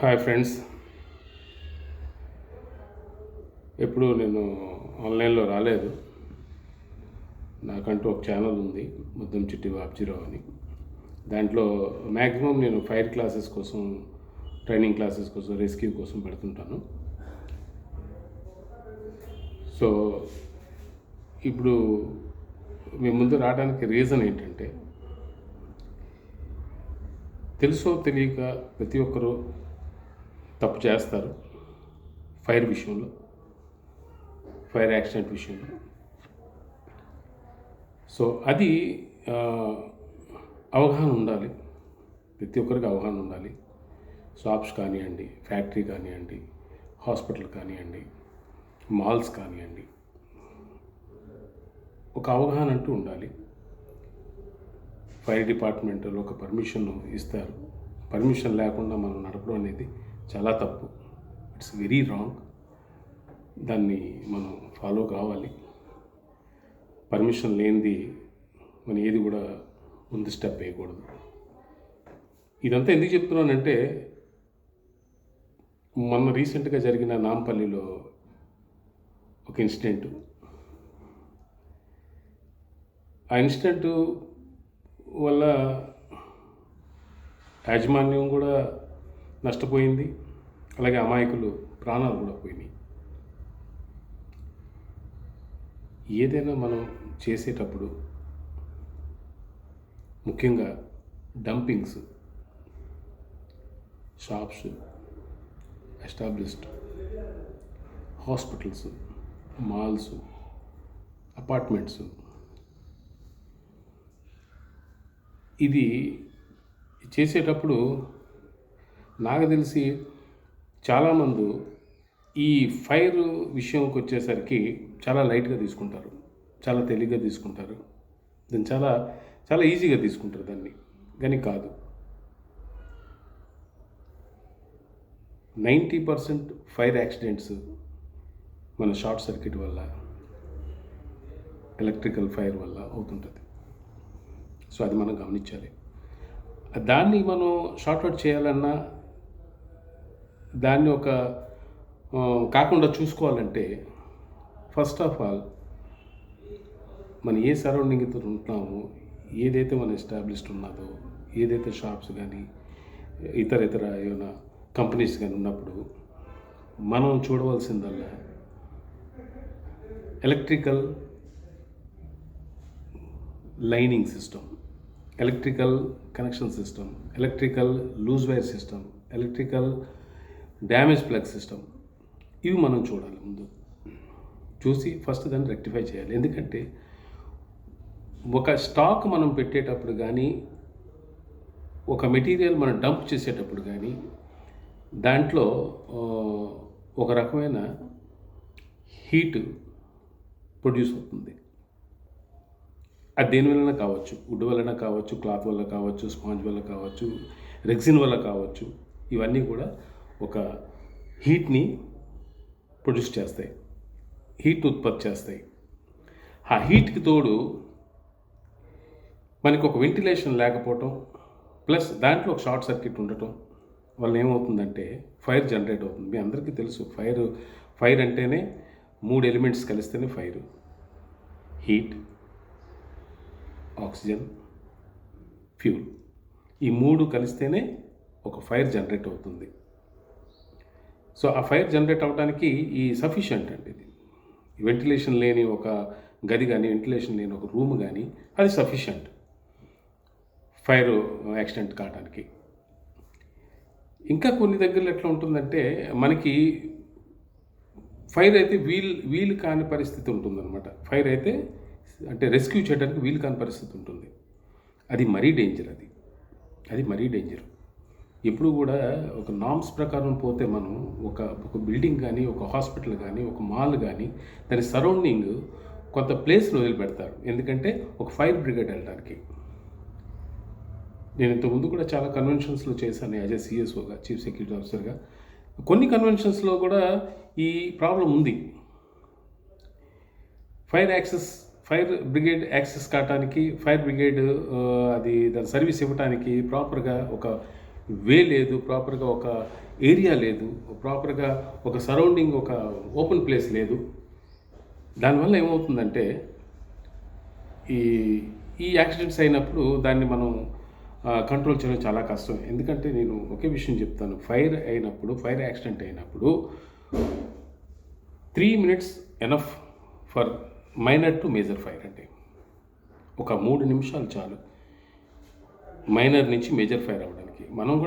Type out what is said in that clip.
Hi friends. ఎప్పుడు నేను ఆన్లైన్లో రాలేదు. నాకంటూ ఒక ఛానల్ ఉంది, ముద్దంచెట్టి బాబ్జీరావు అని. దాంట్లో మ్యాక్సిమం నేను ఫైర్ క్లాసెస్ కోసం, ట్రైనింగ్ క్లాసెస్ కోసం, రెస్క్యూ కోసం పెడుతుంటాను. సో ఇప్పుడు మీ ముందు రావడానికి రీజన్ ఏంటంటే, తెలుసో తెలియక ప్రతి ఒక్కరూ తప్పు చేస్తారు ఫైర్ విషయంలో, ఫైర్ యాక్సిడెంట్ విషయంలో. సో అది అవగాహన ఉండాలి, ప్రతి ఒక్కరికి అవగాహన ఉండాలి. షాప్స్ కానివ్వండి, ఫ్యాక్టరీ కానివ్వండి, హాస్పిటల్ కానివ్వండి, మాల్స్ కానివ్వండి, ఒక అవగాహన అంటూ ఉండాలి. ఫైర్ డిపార్ట్మెంట్లో ఒక పర్మిషన్ ఇస్తారు. పర్మిషన్ లేకుండా మనం నడపడం అనేది చాలా తప్పు. It's very wrong. దాన్ని మనం ఫాలో కావాలి. పర్మిషన్ లేనిది మనం ఏది కూడా ముందు స్టెప్ వేయకూడదు. ఇదంతా ఎందుకు చెప్తున్నానంటే, మొన్న రీసెంట్గా జరిగిన నాంపల్లిలో ఒక ఇన్సిడెంట్. ఆ ఇన్సిడెంటు వల్ల యాజమాన్యం కూడా నష్టపోయింది, అలాగే అమాయకులు ప్రాణాలు కూడా పోయినాయి. ఏదైనా మనం చేసేటప్పుడు ముఖ్యంగా dumpings, shops, established hospitals, malls, apartments, ఇది చేసేటప్పుడు నాకు తెలిసి చాలామంది ఈ ఫైర్ విషయంకి వచ్చేసరికి చాలా లైట్గా తీసుకుంటారు, చాలా తెలివిగా తీసుకుంటారు, దాన్ని చాలా చాలా ఈజీగా తీసుకుంటారు దాన్ని. కానీ కాదు. 90% ఫైర్ యాక్సిడెంట్స్ మన షార్ట్ సర్క్యూట్ వల్ల, ఎలక్ట్రికల్ ఫైర్ వల్ల అవుతుంటుంది. సో అది మనం గమనించాలి. దాన్ని మనం షార్ట్అవుట్ చేయాలన్నా, దాన్ని ఒక కాకుండా చూసుకోవాలంటే, ఫస్ట్ ఆఫ్ ఆల్ మనం ఏ సరౌండింగ్తో ఉంటున్నామో, ఏదైతే మన ఎస్టాబ్లిష్డ్ ఉన్నదో, ఏదైతే షాప్స్ కానీ ఇతర ఏమైనా కంపెనీస్ కానీ ఉన్నప్పుడు మనం చూడవలసిందల్లా electrical lining system, electrical connection system, electrical loose wire system, electrical damage plug system, ఇవి మనం చూడాలి. ముందు చూసి ఫస్ట్ దాన్ని రెక్టిఫై చేయాలి. ఎందుకంటే ఒక స్టాక్ మనం పెట్టేటప్పుడు కానీ, ఒక మెటీరియల్ మనం డంప్ చేసేటప్పుడు కానీ, దాంట్లో ఒక రకమైన హీట్ ప్రొడ్యూస్ అవుతుంది. అది దేని వలన కావచ్చు, వుడ్ వలన కావచ్చు, క్లాత్ వల్ల కావచ్చు, స్పాంజ్ వల్ల కావచ్చు, రెగ్జిన్ వల్ల కావచ్చు. ఇవన్నీ కూడా ఒక హీట్ని ప్రొడ్యూస్ చేస్తాయి, హీట్ని ఉత్పత్తి చేస్తాయి. ఆ హీట్కి తోడు మనకి ఒక వెంటిలేషన్ లేకపోవటం, ప్లస్ దాంట్లో ఒక షార్ట్ సర్క్యూట్ ఉండటం వల్ల ఏమవుతుందంటే ఫైర్ జనరేట్ అవుతుంది. మీ అందరికీ తెలుసు, ఫైర్ అంటేనే 3 ఎలిమెంట్స్ కలిస్తేనే ఫైర్. Heat, oxygen, fuel. ఈ 3 కలిస్తేనే ఒక ఫైర్ జనరేట్ అవుతుంది. సో ఆ ఫైర్ జనరేట్ అవ్వడానికి ఈ సఫిషియంట్ అండి. ఇది వెంటిలేషన్ లేని ఒక గది కానీ, వెంటిలేషన్ లేని ఒక రూమ్ కానీ, అది సఫిషియంట్ ఫైర్ యాక్సిడెంట్ కావడానికి. ఇంకా కొన్ని దగ్గరలో ఎట్లా ఉంటుందంటే, మనకి ఫైర్ అయితే వీలు కాని పరిస్థితి ఉంటుందన్నమాట. ఫైర్ అయితే అంటే రెస్క్యూ చేయడానికి వీలు కాని పరిస్థితి ఉంటుంది. అది మరీ డేంజర్. అది మరీ డేంజర్. ఎప్పుడు కూడా ఒక నామ్స్ ప్రకారం పోతే మనం ఒక బిల్డింగ్ కానీ, ఒక హాస్పిటల్ కానీ, ఒక మాల్ కానీ, దాని సరౌండింగ్ కొంత ప్లేస్ను వదిలిపెడతారు. ఎందుకంటే ఒక ఫైర్ బ్రిగేడ్ వెళ్ళడానికి. నేను ఇంతకుముందు కూడా చాలా కన్వెన్షన్స్లో చేశాను యాజ్ ఏ సిఎస్ఓగా, చీఫ్ సెక్యూరిటీ ఆఫీసర్గా. కొన్ని కన్వెన్షన్స్లో కూడా ఈ ప్రాబ్లం ఉంది. ఫైర్ బ్రిగేడ్ యాక్సెస్ కావడానికి, ఫైర్ బ్రిగేడ్ అది దాని సర్వీస్ ఇవ్వడానికి ప్రాపర్గా ఒక వే లేదు, ప్రాపర్గా ఒక ఏరియా లేదు, ప్రాపర్గా ఒక సరౌండింగ్, ఒక ఓపెన్ ప్లేస్ లేదు. దానివల్ల ఏమవుతుందంటే ఈ ఈ యాక్సిడెంట్స్ అయినప్పుడు దాన్ని మనం కంట్రోల్ చేయడం చాలా కష్టం. ఎందుకంటే నేను ఒకే విషయం చెప్తాను, ఫైర్ యాక్సిడెంట్ అయినప్పుడు 3 minutes enough for minor to major fire అండి. ఒక 3 నిమిషాలు చాలు మైనర్ నుంచి మేజర్ ఫైర్ అవ్వడానికి. మనం కూడా